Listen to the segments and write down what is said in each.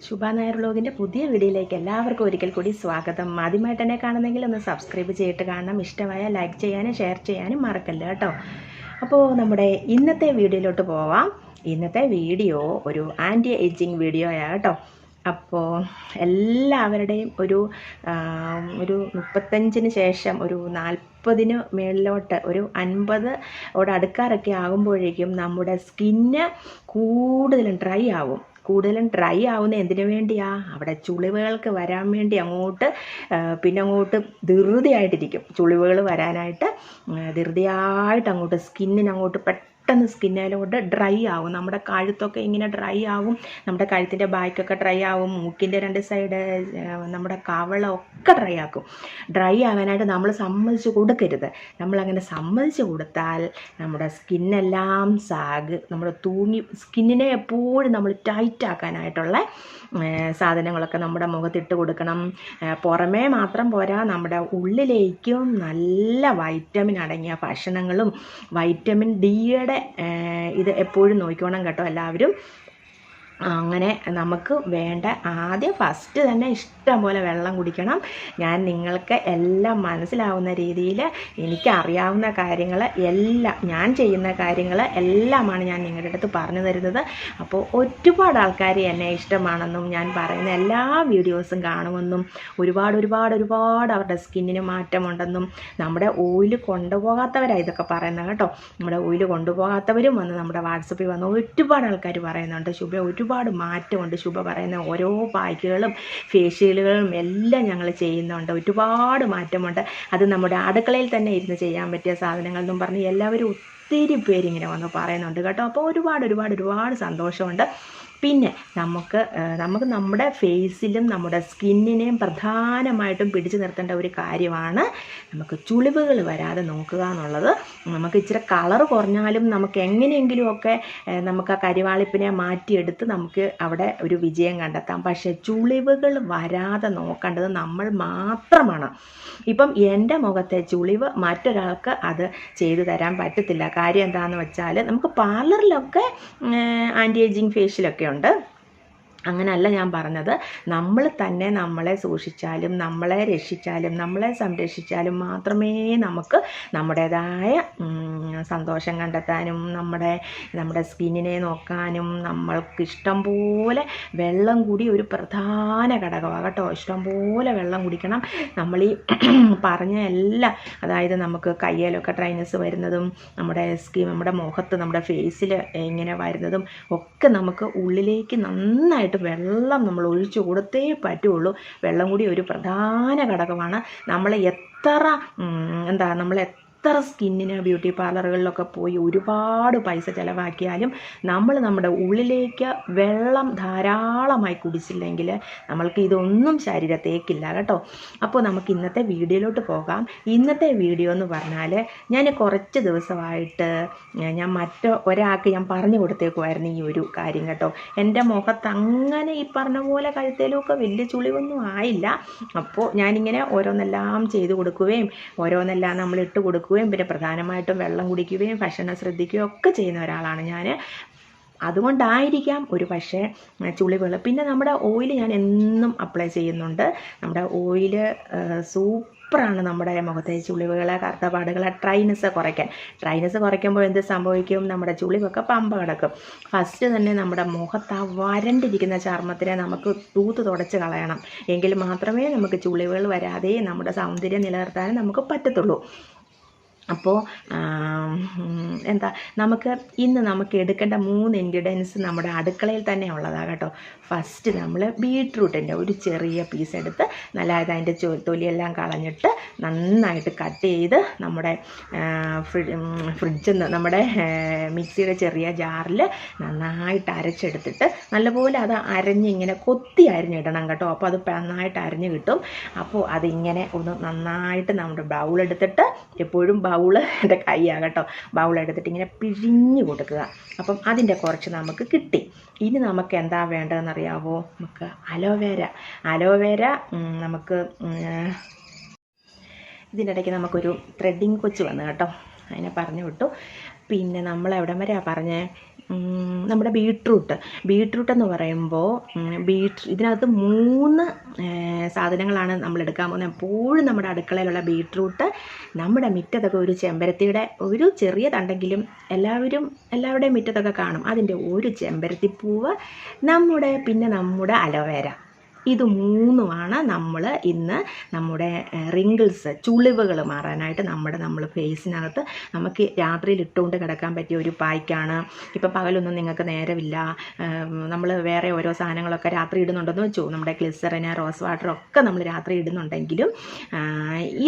ശുഭ നായർ വ്ലോഗിൻ്റെ പുതിയ വീഡിയോയിലേക്ക് എല്ലാവർക്കും ഒരിക്കൽ കൂടി സ്വാഗതം. ആദ്യമായിട്ട് എന്നെ കാണുന്നെങ്കിൽ ഒന്ന് സബ്സ്ക്രൈബ് ചെയ്തിട്ട് കാണണം. ഇഷ്ടമായ ലൈക്ക് ചെയ്യാനും ഷെയർ ചെയ്യാനും മറക്കല്ല കേട്ടോ. അപ്പോൾ നമ്മുടെ ഇന്നത്തെ വീഡിയോയിലോട്ട് പോവാം. ഇന്നത്തെ വീഡിയോ ഒരു ആൻറ്റി ഏജിങ് വീഡിയോയാണ് കേട്ടോ. അപ്പോൾ എല്ലാവരുടെയും ഒരു 35 ശേഷം ഒരു 40 മേളിലോട്ട് ഒരു 50 അടുക്കാറൊക്കെ ആകുമ്പോഴേക്കും നമ്മുടെ സ്കിന്ന് കൂടുതലും ഡ്രൈ ആവുന്ന എന്തിനു വേണ്ടിയാ? അവിടെ ചുളിവുകൾക്ക് വരാൻ വേണ്ടി അങ്ങോട്ട് ധൃതിയായിട്ടിരിക്കും. ചുളിവുകൾ വരാനായിട്ട് ധൃതിയായിട്ട് അങ്ങോട്ട് സ്കിന്നിനങ്ങോട്ട് പെട്ടെന്ന് സ്കിന്നിലോട്ട് ഡ്രൈ ആവും. നമ്മുടെ കഴുത്തൊക്കെ ഇങ്ങനെ ഡ്രൈ ആവും, നമ്മുടെ കഴുത്തിൻ്റെ ബാക്കൊക്കെ ഡ്രൈ ആവും, മൂക്കിൻ്റെ 2 സൈഡ്, നമ്മുടെ കവളമൊക്കെ ഡ്രൈ ആകാനായിട്ട് നമ്മൾ സമ്മതിച്ച് കൊടുക്കരുത്. നമ്മളങ്ങനെ സമ്മതിച്ച് കൊടുത്താൽ നമ്മുടെ സ്കിന്നെല്ലാം നമ്മൾ സ്കിന്നിനെ എപ്പോഴും നമ്മൾ ടൈറ്റ് ആക്കാനായിട്ടുള്ള സാധനങ്ങളൊക്കെ നമ്മുടെ മുഖത്തിട്ട് കൊടുക്കണം. പുറമേ മാത്രം പോരാ, നമ്മുടെ ഉള്ളിലേക്കും നല്ല വൈറ്റമിൻ അടങ്ങിയ ഭക്ഷണങ്ങളും വൈറ്റമിൻ ഡിയുടെ ഇത് എപ്പോഴും നോക്കിക്കോണം കേട്ടോ എല്ലാവരും. അങ്ങനെ നമുക്ക് വേണ്ട ഫസ്റ്റ് തന്നെ ഇഷ്ടം പോലെ വെള്ളം കുടിക്കണം. ഞാൻ നിങ്ങൾക്ക് എല്ലാം മനസ്സിലാവുന്ന രീതിയിൽ എനിക്കറിയാവുന്ന കാര്യങ്ങൾ എല്ലാം, ഞാൻ ചെയ്യുന്ന കാര്യങ്ങൾ എല്ലാമാണ് ഞാൻ നിങ്ങളുടെ അടുത്ത് പറഞ്ഞു തരുന്നത്. അപ്പോൾ ഒരുപാട് ആൾക്കാർ എന്നെ ഇഷ്ടമാണെന്നും ഞാൻ പറയുന്ന എല്ലാ വീഡിയോസും കാണുമെന്നും ഒരുപാട് അവരുടെ സ്കിന്നിന് മാറ്റമുണ്ടെന്നും നമ്മുടെ ഓയിൽ കൊണ്ടുപോകാത്തവരാണ് ഇതൊക്കെ പറയുന്നത് കേട്ടോ. നമ്മുടെ ഓയിൽ കൊണ്ടുപോകാത്തവരും വന്ന് നമ്മുടെ വാട്സപ്പിൽ വന്ന് ഒരുപാട് ആൾക്കാർ പറയുന്നുണ്ട്, ശുഭ ഒരുപാട് മാറ്റമുണ്ട്, ശുഭ പറയുന്ന ഓരോ പായ്ക്കുകളും ഫേഷ്യലുകളും എല്ലാം ഞങ്ങൾ ചെയ്യുന്നുണ്ട്, ഒരുപാട് മാറ്റമുണ്ട്, അത് നമ്മുടെ അടുക്കളയിൽ തന്നെ ഇരുന്ന് ചെയ്യാൻ പറ്റിയ സാധനങ്ങളെന്നും പറഞ്ഞ് എല്ലാവരും ഒത്തിരി പേരിങ്ങനെ വന്ന് പറയുന്നുണ്ട് കേട്ടോ. അപ്പോൾ ഒരുപാട് സന്തോഷമുണ്ട്. പിന്നെ നമുക്ക് നമ്മുടെ ഫേസിലും നമ്മുടെ സ്കിന്നിനെയും പ്രധാനമായിട്ടും പിടിച്ചു നിർത്തേണ്ട ഒരു കാര്യമാണ് നമുക്ക് ചുളിവുകൾ വരാതെ നോക്കുക എന്നുള്ളത്. നമുക്ക് ഇച്ചിരി കളർ കുറഞ്ഞാലും നമുക്ക് എങ്ങനെയെങ്കിലുമൊക്കെ നമുക്ക് ആ കരിവാളിപ്പിനെ മാറ്റിയെടുത്ത് നമുക്ക് അവിടെ ഒരു വിജയം കണ്ടെത്താം. പക്ഷേ ചുളിവുകൾ വരാതെ നോക്കേണ്ടത് നമ്മൾ മാത്രമാണ്. ഇപ്പം എൻ്റെ മുഖത്തെ ചുളിവ് മറ്റൊരാൾക്ക് അത് ചെയ്തു തരാൻ പറ്റത്തില്ല. കാര്യം എന്താണെന്ന് വെച്ചാൽ നമുക്ക് പാർലറിലൊക്കെ ആൻറ്റി ഏജിങ് ഫേഷ്യലൊക്കെ ഉണ്ട്. അങ്ങനെയല്ല ഞാൻ പറഞ്ഞത്. നമ്മൾ തന്നെ നമ്മളെ സൂക്ഷിച്ചാലും നമ്മളെ രക്ഷിച്ചാലും നമ്മളെ സംരക്ഷിച്ചാലും മാത്രമേ നമുക്ക് നമ്മുടേതായ സന്തോഷം കണ്ടെത്താനും നമ്മുടെ സ്കിന്നിനെ നോക്കാനും നമ്മൾക്ക് ഇഷ്ടം പോലെ വെള്ളം കൂടി ഒരു പ്രധാന ഘടകമാണ് കേട്ടോ. ഇഷ്ടം പോലെ വെള്ളം കുടിക്കണം. നമ്മൾ ഈ പറഞ്ഞ എല്ലാം, അതായത് നമുക്ക് കയ്യിലൊക്കെ ഡ്രൈനസ് വരുന്നതും നമ്മുടെ മുഖത്ത് നമ്മുടെ ഫേസിൽ ഇങ്ങനെ വരുന്നതും ഒക്കെ നമുക്ക് ഉള്ളിലേക്ക് നന്നായിട്ട് വെള്ളം നമ്മൾ ഒഴിച്ചു കൊടുത്തേ പറ്റുള്ളൂ. വെള്ളം കൂടി ഒരു പ്രധാന ഘടകമാണ്. നമ്മൾ എത്ര സ്കിന്നിന് ബ്യൂട്ടി പാർലറുകളിലൊക്കെ പോയി ഒരുപാട് പൈസ ചിലവാക്കിയാലും നമ്മൾ നമ്മുടെ ഉള്ളിലേക്ക് വെള്ളം ധാരാളമായി കുടിച്ചില്ലെങ്കിൽ നമ്മൾക്ക് ഇതൊന്നും ശരീരത്തേക്കില്ല കേട്ടോ. അപ്പോൾ നമുക്ക് ഇന്നത്തെ വീഡിയോയിലോട്ട് പോകാം. ഇന്നത്തെ വീഡിയോ എന്ന് പറഞ്ഞാൽ, ഞാൻ കുറച്ച് ദിവസമായിട്ട് ഞാൻ ഒരാൾക്ക് ഞാൻ പറഞ്ഞു കൊടുത്തേക്കുമായിരുന്നു ഈ ഒരു കാര്യം കേട്ടോ. എൻ്റെ മുഖത്ത് അങ്ങനെ ഈ പറഞ്ഞ പോലെ കഴുത്തേലുമൊക്കെ വലിയ ചുളിവൊന്നും ആയില്ല. അപ്പോൾ ഞാനിങ്ങനെ ഓരോന്നെല്ലാം ചെയ്തു കൊടുക്കുകയും ഓരോന്നെല്ലാം നമ്മൾ ഇട്ട് കൊടുക്കുകയും പിന്നെ പ്രധാനമായിട്ടും വെള്ളം കുടിക്കുകയും ഭക്ഷണം ശ്രദ്ധിക്കുകയും ഒക്കെ ചെയ്യുന്ന ഒരാളാണ് ഞാൻ. അതുകൊണ്ടായിരിക്കാം ഒരു പക്ഷേ ചുളിവുകൾ. പിന്നെ നമ്മുടെ ഓയിൽ ഞാൻ എന്നും അപ്ലൈ ചെയ്യുന്നുണ്ട്. നമ്മുടെ ഓയിൽ സൂപ്പറാണ് നമ്മുടെ മുഖത്തെ ചുളിവുകളെ, കറുത്തപാടുകളെ, ഡ്രൈനസ് കുറയ്ക്കുമ്പോൾ എന്ത് സംഭവിക്കും? നമ്മുടെ ചുളിവൊക്കെ പമ്പ കിടക്കും. ഫസ്റ്റ് തന്നെ നമ്മുടെ മുഖത്ത് ആ വരണ്ടിരിക്കുന്ന ചർമ്മത്തിനെ നമുക്ക് തുടച്ച് കളയണം. എങ്കിൽ മാത്രമേ നമുക്ക് ചുളിവുകൾ വരാതെ നമ്മുടെ സൗന്ദര്യം നിലനിർത്താൻ നമുക്ക് പറ്റത്തുള്ളൂ. അപ്പോൾ ഇന്ന് നമുക്ക് എടുക്കേണ്ട 3 ഇൻഗ്രീഡിയൻസ് നമ്മുടെ അടുക്കളയിൽ തന്നെ ഉള്ളതാണ് കേട്ടോ. ഫസ്റ്റ് നമ്മൾ ബീട്രൂട്ടിൻ്റെ ഒരു ചെറിയ പീസ് എടുത്ത് നല്ലതായത് അതിൻ്റെ തൊലിയെല്ലാം കളഞ്ഞിട്ട് നന്നായിട്ട് കട്ട് ചെയ്ത് നമ്മുടെ ഫ്രിഡ്ജിൽ നിന്ന് നമ്മുടെ മിക്സിയുടെ ചെറിയ ജാറിൽ നന്നായിട്ട് അരച്ചെടുത്തിട്ട് നല്ലപോലെ അത് അരിഞ്ഞിങ്ങനെ കൊത്തി അരിഞ്ഞിടണം കേട്ടോ. അപ്പോൾ അത് നന്നായിട്ട് അരിഞ്ഞ് കിട്ടും. അപ്പോൾ അതിങ്ങനെ ഒന്ന് നന്നായിട്ട് നമ്മുടെ ബൗളെടുത്തിട്ട്, എപ്പോഴും എൻ്റെ കൈയാകട്ടോ, ബൗളെടുത്തിട്ട് ഇങ്ങനെ പിഴിഞ്ഞ് കൊടുക്കുക. അപ്പം അതിൻ്റെ കുറച്ച് നമുക്ക് കിട്ടി. ഇനി നമുക്ക് എന്താ വേണ്ടതെന്നറിയാവോ? നമുക്ക് അലോവേര നമുക്ക് ഇതിനിടയ്ക്ക് നമുക്കൊരു ത്രെഡിങ് കൊച്ച് വന്നു കേട്ടോ, അതിനെ പറഞ്ഞു വിട്ടു. പിന്നെ നമ്മൾ എവിടം വരെയാണ് പറഞ്ഞത്? നമ്മുടെ ബീട്രൂട്ട് എന്ന് പറയുമ്പോൾ ഇതിനകത്ത് 3 സാധനങ്ങളാണ് നമ്മൾ എടുക്കാൻ പോകുന്നത്. എപ്പോഴും നമ്മുടെ അടുക്കളയിലുള്ള ബീട്രൂട്ട് നമ്മുടെ മുറ്റത്തൊക്കെ ഒരു ചെമ്പരത്തിയുടെ ഒരു ചെറിയ തണ്ടെങ്കിലും എല്ലാവരുടെയും മുറ്റത്തൊക്കെ കാണും. അതിൻ്റെ ഒരു ചെമ്പരത്തിപ്പൂവ്, നമ്മുടെ അലോവേര, ഇത് 3മാണ് നമ്മൾ ഇന്ന് നമ്മുടെ റിങ്കിൾസ്, ചുളിവുകൾ മാറാനായിട്ട് നമ്മൾ ഫേസിനകത്ത് നമുക്ക് രാത്രിയിൽ ഇട്ടുകൊണ്ട് കിടക്കാൻ പറ്റിയ ഒരു പായ്ക്കാണ്. ഇപ്പം പകലൊന്നും നിങ്ങൾക്ക് നേരമില്ല, നമ്മൾ വേറെ ഓരോ സാധനങ്ങളൊക്കെ രാത്രി ഇടുന്നുണ്ടെന്ന് വെച്ചു, നമ്മുടെ ഗ്ലിസറിന്, റോസ് വാട്ടർ ഒക്കെ നമ്മൾ രാത്രി ഇടുന്നുണ്ടെങ്കിലും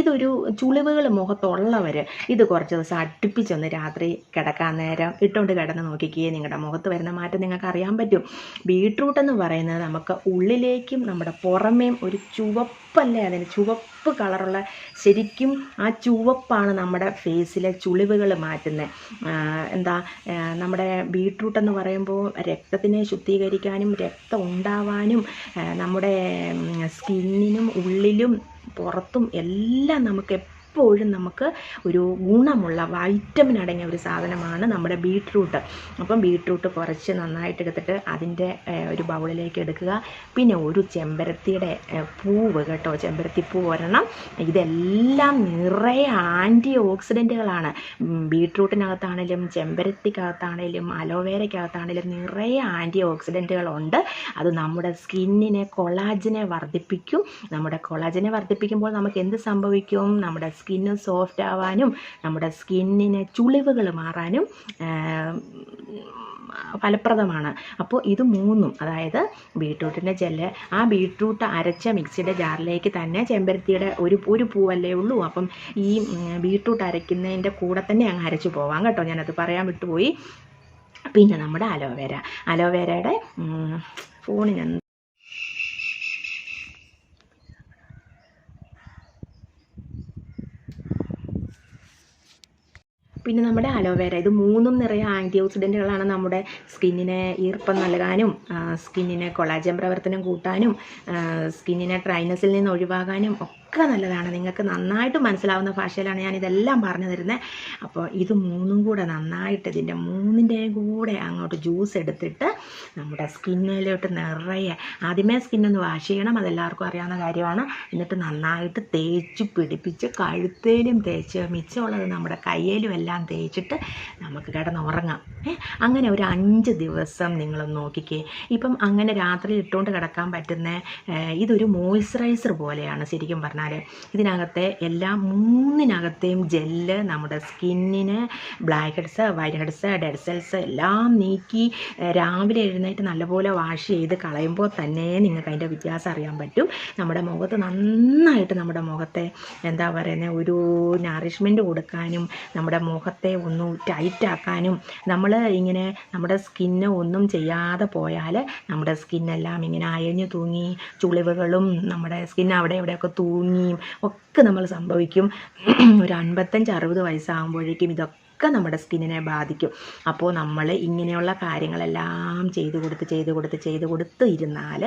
ഇതൊരു ചുളിവുകൾ മുഖത്തുള്ളവർ ഇത് കുറച്ച് ദിവസം അടുപ്പിച്ചൊന്ന് രാത്രി കിടക്കാൻ നേരം ഇട്ടുകൊണ്ട് കിടന്ന് നോക്കിക്കുകയെ നിങ്ങളുടെ മുഖത്ത് വരുന്ന മാറ്റം നിങ്ങൾക്ക് അറിയാൻ പറ്റും. ബീട്രൂട്ട് എന്ന് പറയുന്നത് നമുക്ക് ഉള്ളിലേക്കും നമ്മുടെ പുറമേയും ഒരു ചുവപ്പല്ലേ, അതിന് ചുവപ്പ് കളറുള്ള, ശരിക്കും ആ ചുവപ്പാണ് നമ്മുടെ ഫേസിലെ ചുളിവുകൾ മാറ്റുന്നത്. നമ്മുടെ ബീട്രൂട്ട് എന്ന് പറയുമ്പോൾ രക്തത്തിനെ ശുദ്ധീകരിക്കാനും രക്തം ഉണ്ടാവാനും നമ്മുടെ സ്കിന്നിനും ഉള്ളിലും പുറത്തും എല്ലാം നമുക്ക് ഒരു ഗുണമുള്ള വൈറ്റമിൻ അടങ്ങിയ ഒരു സാധനമാണ് നമ്മുടെ ബീട്രൂട്ട്. അപ്പം ബീട്രൂട്ട് കുറച്ച് നന്നായിട്ട് എടുത്തിട്ട് അതിൻ്റെ ഒരു ബൗളിലേക്ക് എടുക്കുക. പിന്നെ ഒരു ചെമ്പരത്തിയുടെ പൂവ് കേട്ടോ, ചെമ്പരത്തിപ്പൂ ഒരെണ്ണം. ഇതെല്ലാം നിറയെ ആൻറ്റി ഓക്സിഡൻറ്റുകളാണ്. ബീട്രൂട്ടിനകത്താണേലും ചെമ്പരത്തിക്കകത്താണേലും അലോവേരയ്ക്കകത്താണേലും നിറയെ ആൻറ്റി ഓക്സിഡൻറ്റുകളുണ്ട്. അത് നമ്മുടെ സ്കിന്നിനെ കൊളാജനെ വർദ്ധിപ്പിക്കും. നമ്മുടെ കൊളാജനെ വർദ്ധിപ്പിക്കുമ്പോൾ നമുക്ക് എന്ത് സംഭവിക്കും? നമ്മുടെ സ്കിന്ന് സോഫ്റ്റ് ആവാനും നമ്മുടെ സ്കിന്നിനെ ചുളിവുകൾ മാറാനും ഫലപ്രദമാണ്. അപ്പോൾ ഇത് 3, അതായത് ബീട്രൂട്ടിൻ്റെ ജെല്ല്, ആ ബീട്രൂട്ട് അരച്ച മിക്സിയുടെ ജാറിലേക്ക് തന്നെ ചെമ്പരത്തിയുടെ ഒരു പൂവല്ലേ ഉള്ളൂ. അപ്പം ഈ ബീട്രൂട്ട് അരയ്ക്കുന്നതിൻ്റെ കൂടെ തന്നെ അങ്ങ് അരച്ചു പോവാം കേട്ടോ, ഞാനത് പറയാൻ വിട്ടുപോയി. പിന്നെ നമ്മുടെ അലോവേരയുടെ ഫോണിന് പിന്നെ നമ്മുടെ അലോവേര, ഇത് 3ഉം നിറയെ ആൻറ്റി ഓക്സിഡൻറ്റുകളാണ്. നമ്മുടെ സ്കിന്നിനെ ഈർപ്പം നൽകാനും സ്കിന്നിനെ കൊളാജൻ പ്രവർത്തനം കൂട്ടാനും സ്കിന്നിനെ ഡ്രൈനസിൽ നിന്ന് ഒഴിവാകാനും ഒക്കെ നല്ലതാണ്. നിങ്ങൾക്ക് നന്നായിട്ട് മനസ്സിലാവുന്ന ഭാഷയിലാണ് ഞാൻ ഇതെല്ലാം പറഞ്ഞു തരുന്നത്. അപ്പോൾ ഇത് 3ഉം കൂടെ നന്നായിട്ട് ഇതിൻ്റെ 3ൻ്റെയും കൂടെ അങ്ങോട്ട് ജ്യൂസ് എടുത്തിട്ട് നമ്മുടെ സ്കിന്നിലോട്ട് നിറയെ ആദ്യമേ സ്കിന്നൊന്ന് വാഷ് ചെയ്യണം, അതെല്ലാവർക്കും അറിയാവുന്ന കാര്യമാണ്. എന്നിട്ട് നന്നായിട്ട് തേച്ച് പിടിപ്പിച്ച് കഴുത്തേലും തേച്ച് മിച്ചമുള്ളത് നമ്മുടെ കയ്യിലും എല്ലാം തേച്ചിട്ട് നമുക്ക് കിടന്നുറങ്ങാം. അങ്ങനെ ഒരു 5 ദിവസം നിങ്ങളൊന്ന് നോക്കിക്കേ. ഇപ്പം അങ്ങനെ രാത്രി ഇട്ടുകൊണ്ട് കിടക്കാൻ പറ്റുന്ന ഇതൊരു മോയ്സ്ചറൈസർ പോലെയാണ് ശരിക്കും പറഞ്ഞാൽ. ഇതിനകത്തെ എല്ലാം 3നകത്തെയും ജെല്ല് നമ്മുടെ സ്കിന്നിന് blackheads, whiteheads, dead cells എല്ലാം നീക്കി രാവിലെ എഴുന്നേറ്റ് നല്ലപോലെ വാഷ് ചെയ്ത് കളയുമ്പോൾ തന്നെ നിങ്ങൾക്ക് അതിൻ്റെ വ്യത്യാസം അറിയാൻ പറ്റും. നമ്മുടെ മുഖത്ത് നന്നായിട്ട് നമ്മുടെ മുഖത്തെ ഒരു നറിഷ്മെൻറ്റ് കൊടുക്കാനും നമ്മുടെ മുഖത്തെ ഒന്ന് ടൈറ്റാക്കാനും, നമ്മൾ ഇങ്ങനെ നമ്മുടെ സ്കിന്ന് ഒന്നും ചെയ്യാതെ പോയാൽ നമ്മുടെ സ്കിന്നെല്ലാം ഇങ്ങനെ അയഞ്ഞു തൂങ്ങി ചുളിവുകളും നമ്മുടെ സ്കിൻ അവിടെ ഇവിടെയൊക്കെ തൂങ്ങിയും ഒക്കെ നമ്മൾ സംഭവിക്കും. ഒരു 55-60 വയസ്സാകുമ്പോഴേക്കും ഇതൊക്കെ നമ്മുടെ സ്കിന്നിനെ ബാധിക്കും. അപ്പോൾ നമ്മൾ ഇങ്ങനെയുള്ള കാര്യങ്ങളെല്ലാം ചെയ്ത് കൊടുത്ത് ഇരുന്നാൽ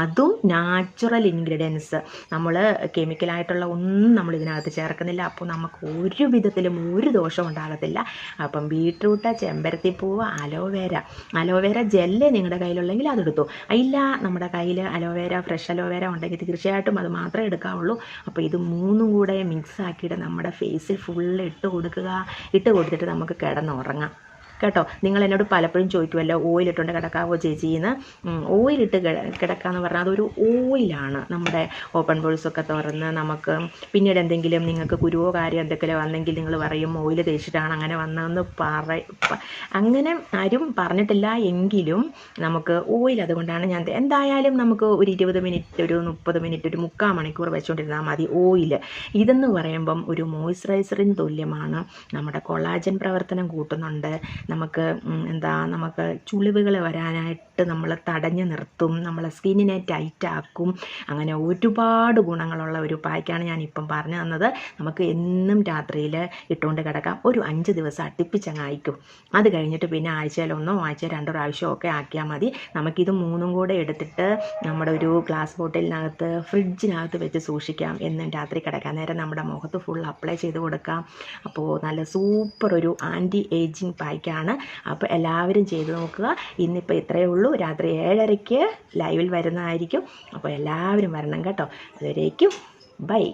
അതും നാച്ചുറൽ ഇൻഗ്രീഡിയൻസ്, നമ്മൾ കെമിക്കലായിട്ടുള്ള ഒന്നും നമ്മൾ ഇതിനകത്ത് ചേർക്കുന്നില്ല. അപ്പോൾ നമുക്ക് ഒരു വിധത്തിലും ഒരു ദോഷം ഉണ്ടാകത്തില്ല. അപ്പം ബീട്രൂട്ട്, ചെമ്പരത്തിപ്പൂവ്, അലോവേര ജെല്ല് നിങ്ങളുടെ കയ്യിലുണ്ടെങ്കിൽ അതെടുത്തു. ഇല്ല നമ്മുടെ കയ്യിൽ ഫ്രഷ് അലോവേര ഉണ്ടെങ്കിൽ തീർച്ചയായിട്ടും അത് മാത്രമേ എടുക്കാവുള്ളൂ. അപ്പോൾ ഇത് 3ഉം കൂടെ മിക്സ് ആക്കിയിട്ട് നമ്മുടെ ഫേസിൽ ഫുള്ള് ഇട്ട് കൊടുത്തിട്ട് നമുക്ക് കിടന്നുറങ്ങാം കേട്ടോ. നിങ്ങൾ എന്നോട് പലപ്പോഴും ചോദിക്കുമല്ലോ, ഓയിലിട്ടുണ്ട് കിടക്കാവോ ചേച്ചിന്ന്. ഓയിലിട്ട് കിടക്കാന്ന് പറഞ്ഞാൽ അതൊരു ഓയിലാണ്. നമ്മുടെ ഓപ്പൺ പോഴ്സൊക്കെ തുറന്ന് നമുക്ക് പിന്നീട് എന്തെങ്കിലും നിങ്ങൾക്ക് കുരുവോ കാര്യം എന്തെങ്കിലും വന്നെങ്കിൽ നിങ്ങൾ പറയും ഓയിൽ തേച്ചിട്ടാണ് അങ്ങനെ വന്നതെന്ന് അങ്ങനെ ആരും പറഞ്ഞിട്ടില്ല. എങ്കിലും നമുക്ക് ഓയിൽ അതുകൊണ്ടാണ് ഞാൻ എന്തായാലും നമുക്ക് ഒരു 20 മിനിറ്റ്, ഒരു 30 മിനിറ്റ്, ഒരു 3/4 മണിക്കൂർ വെച്ചുകൊണ്ടിരുന്നാൽ മതി ഓയിൽ. ഇതെന്ന് പറയുമ്പം ഒരു മോയ്സ്ചറൈസറിന് തുല്യമാണ്. നമ്മുടെ കൊളാജൻ പ്രവർത്തനം കൂട്ടുന്നുണ്ട്. നമുക്ക് ചുളിവുകൾ വരാനായിട്ട് നമ്മൾ തടഞ്ഞു നിർത്തും, നമ്മളെ സ്കിന്നിനെ ടൈറ്റാക്കും. അങ്ങനെ ഒരുപാട് ഗുണങ്ങളുള്ള ഒരു പായ്ക്കാണ് ഞാനിപ്പം പറഞ്ഞു തന്നത്. നമുക്ക് എന്നും രാത്രിയിൽ ഇട്ടുകൊണ്ട് കിടക്കാം. ഒരു 5 ദിവസം അടുപ്പിച്ചങ്ങ് അയക്കും. അത് കഴിഞ്ഞിട്ട് പിന്നെ ആഴ്ചയിൽ 1 ആഴ്ചയിൽ 2 പ്രാവശ്യമോ ഒക്കെ ആക്കിയാൽ മതി. നമുക്കിത് 3ഉം കൂടെ എടുത്തിട്ട് നമ്മുടെ ഒരു ഗ്ലാസ് ബോട്ടിലിനകത്ത് ഫ്രിഡ്ജിനകത്ത് വെച്ച് സൂക്ഷിക്കാം. എന്നും രാത്രി കിടക്കാൻ നേരം നമ്മുടെ മുഖത്ത് ഫുൾ അപ്ലൈ ചെയ്ത് കൊടുക്കാം. അപ്പോൾ നല്ല സൂപ്പർ ഒരു ആൻറ്റി ഏജിങ് പായ്ക്കാണ്. നല്ലതാണ്. അപ്പോൾ എല്ലാവരും ചെയ്ത് നോക്കുക. ഇന്നിപ്പോൾ ഇത്രയേ ഉള്ളൂ. രാത്രി 7:30 ലൈവിൽ വരുന്നതായിരിക്കും. അപ്പോൾ എല്ലാവരും വരണം കേട്ടോ. അതുവരേക്കും ബൈ.